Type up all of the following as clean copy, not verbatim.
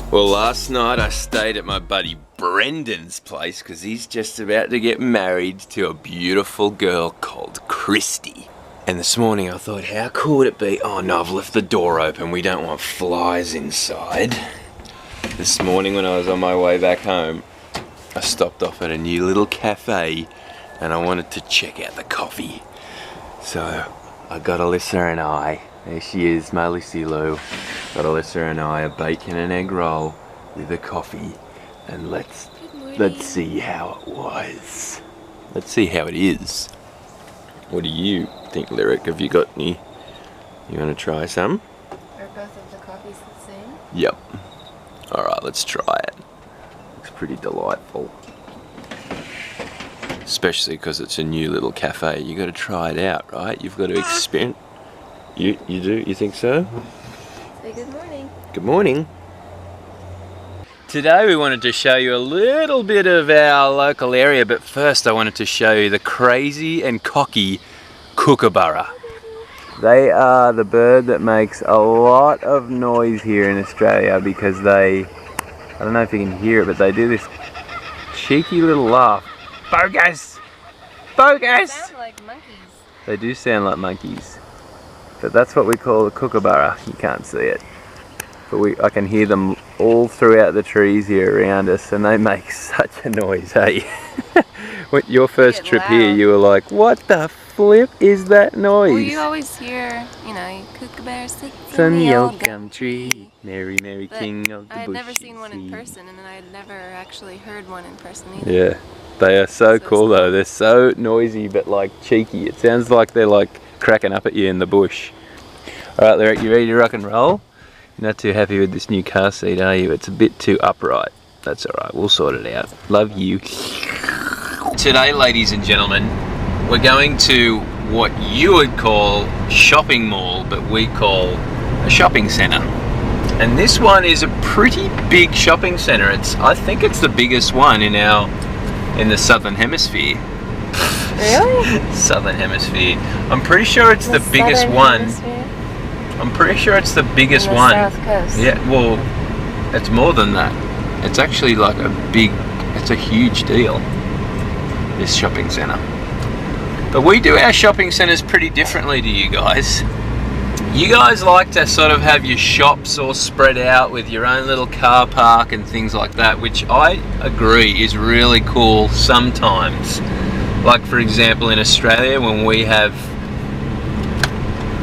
Well, last night I stayed at my buddy Brendan's place because he's just about to get married to a beautiful girl called Christy. And this morning I thought, how cool would it be? Oh no, I've left the door open. We don't want flies inside. This morning when I was on my way back home, I stopped off at a new little cafe and I wanted to check out the coffee. So I got Alyssa and I, there she is, my Lissy Lou. Got Alyssa and I a bacon and egg roll with a coffee, and let's see how it was. Let's see how it is. What do you think, Lyric? Have you got any? You want to try some? Are both of the coffees the same? Yep. All right, let's try it. Looks pretty delightful. Especially because it's a new little cafe. You got to try it out, right? You've got to experience. You do? You think so? Say good morning. Good morning. Today we wanted to show you a little bit of our local area, but first I wanted to show you the crazy and cocky kookaburra. They are the bird that makes a lot of noise here in Australia because I don't know if you can hear it, but they do this cheeky little laugh. Bogus! Bogus! They sound like monkeys. They do sound like monkeys. But that's what we call a kookaburra. You can't see it. But I can hear them all throughout the trees here around us, and they make such a noise, hey? Your first trip here, you were like, what the flip is that noise? Well, you always hear, kookaburra sits on in the the old old gum tree, Mary, Mary, But king of the I had bush. never seen one in person, and I had never actually heard one in person either. Yeah, they are so cool though. They're so noisy, but like cheeky. It sounds like they're like cracking up at you in the bush. All right, Lyric, you ready to rock and roll? You're not too happy with this new car seat, are you? It's a bit too upright. That's all right, we'll sort it out. Love you. Today, ladies and gentlemen, we're going to what you would call shopping mall, but we call a shopping centre. And this one is a pretty big shopping centre. I think it's the biggest one in the Southern Hemisphere. Really? Southern Hemisphere. I'm pretty sure it's the biggest one. I'm pretty sure it's the biggest one. South Coast. Yeah, well, it's more than that. It's actually like it's a huge deal, this shopping centre. But we do our shopping centres pretty differently to you guys. You guys like to sort of have your shops all spread out with your own little car park and things like that, which I agree is really cool sometimes. Like for example in Australia when we have...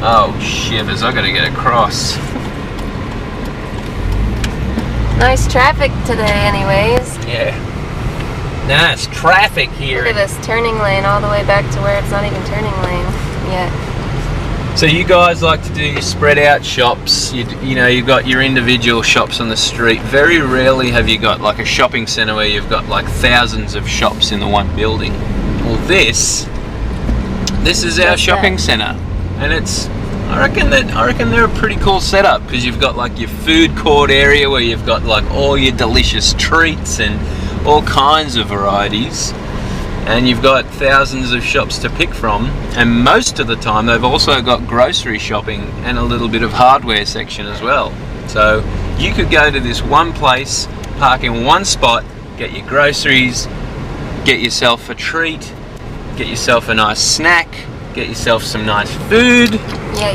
Oh shivers, I gotta get across. Nice traffic today anyways. Yeah. Nice traffic here. Look at this turning lane all the way back to where it's not even turning lane yet. So you guys like to do your spread out shops. You've got your individual shops on the street. Very rarely have you got like a shopping centre where you've got like thousands of shops in the one building. Well, this is our shopping centre, and I reckon they're a pretty cool setup because you've got like your food court area where you've got like all your delicious treats and all kinds of varieties, and you've got thousands of shops to pick from, and most of the time they've also got grocery shopping and a little bit of hardware section as well. So you could go to this one place, park in one spot, get your groceries, get yourself a treat, get yourself a nice snack, get yourself some nice food. Yeah.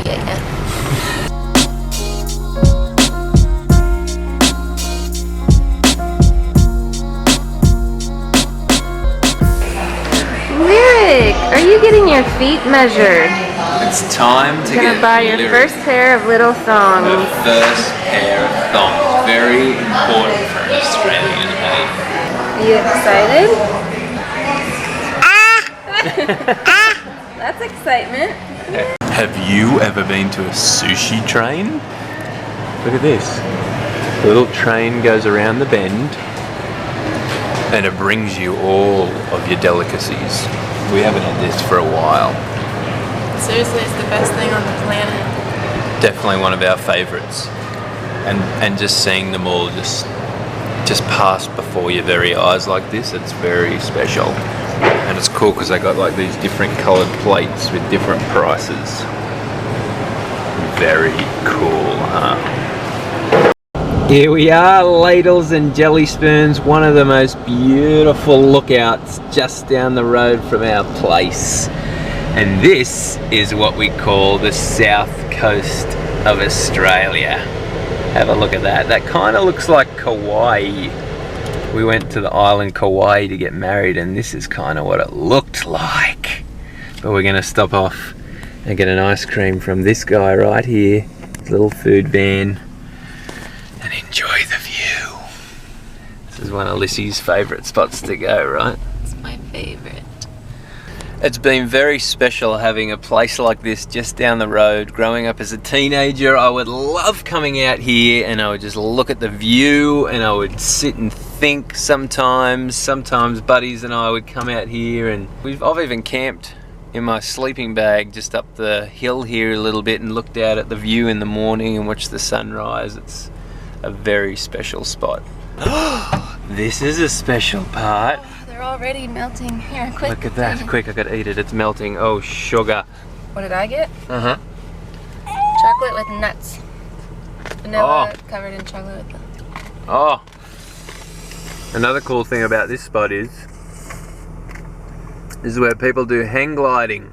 Lyric, are you getting your feet measured? It's time to You're gonna buy your first pair of little thongs. The first pair of thongs. Very important for an Australian, hey? Are you excited? That's excitement. Have you ever been to a sushi train? Look at this. The little train goes around the bend and it brings you all of your delicacies. We haven't had this for a while. Seriously, it's the best thing on the planet. Definitely one of our favourites. And just seeing them all just pass before your very eyes like this, it's very special. And it's cool because they got like these different coloured plates with different prices. Very cool, huh? Here we are, ladles and jelly spoons, one of the most beautiful lookouts just down the road from our place. And this is what we call the south coast of Australia. Have a look at that. That kind of looks like Kauai. We went to the island Kauai to get married, and this is kind of what it looked like. But we're gonna stop off and get an ice cream from this guy right here, little food van, and enjoy the view. This is one of Lissy's favourite spots to go, right? It's my favourite. It's been very special having a place like this just down the road. Growing up as a teenager, I would love coming out here and I would just look at the view and I would sit and think sometimes. Sometimes buddies and I would come out here, and I've even camped in my sleeping bag just up the hill here a little bit and looked out at the view in the morning and watched the sunrise. It's a very special spot. This is a special part. They're already melting. Here, quick. Look at that. Quick, I gotta eat it. It's melting. Oh, sugar. What did I get? Uh-huh. Chocolate with nuts. Vanilla covered in chocolate with nuts. Oh. Another cool thing about this spot is where people do hang gliding,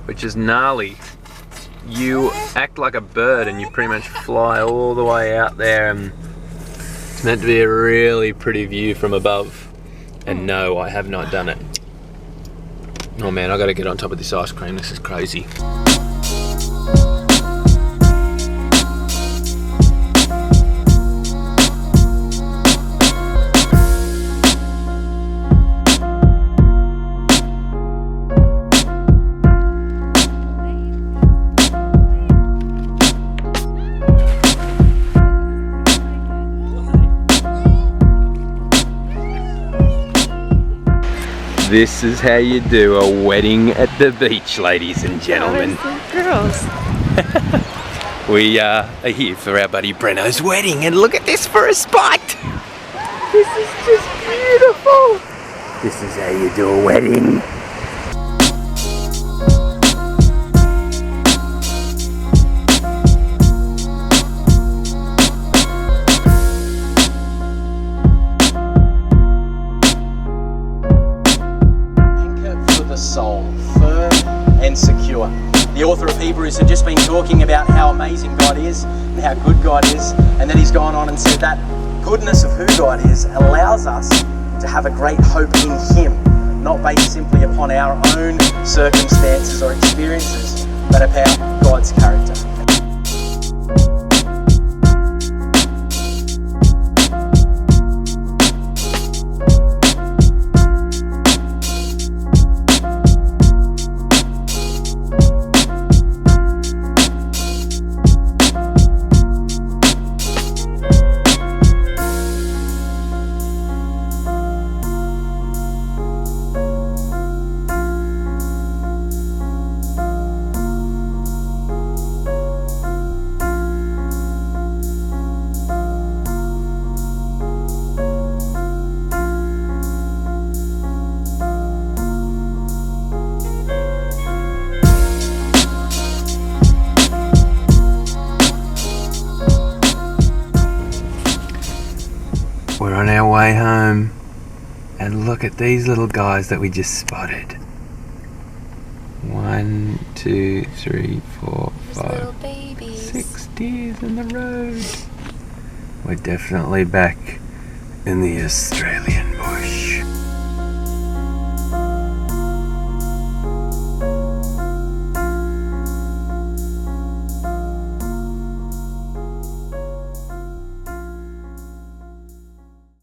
which is gnarly. You act like a bird and you pretty much fly all the way out there, and it's meant to be a really pretty view from above. And no, I have not done it. Oh man, I gotta get on top of this ice cream. This is crazy. This is how you do a wedding at the beach, ladies and gentlemen. Girls. We are here for our buddy Brenno's wedding, and look at this for a spot. This is just beautiful. This is how you do a wedding. Soul, firm and secure. The author of Hebrews had just been talking about how amazing God is and how good God is, and then he's gone on and said that goodness of who God is allows us to have a great hope in Him, not based simply upon our own circumstances or experiences, but about God's character. We're on our way home, and look at these little guys that we just spotted. 1, 2, 3, 4, 5, 6 deers in the road. We're definitely back in the Australia.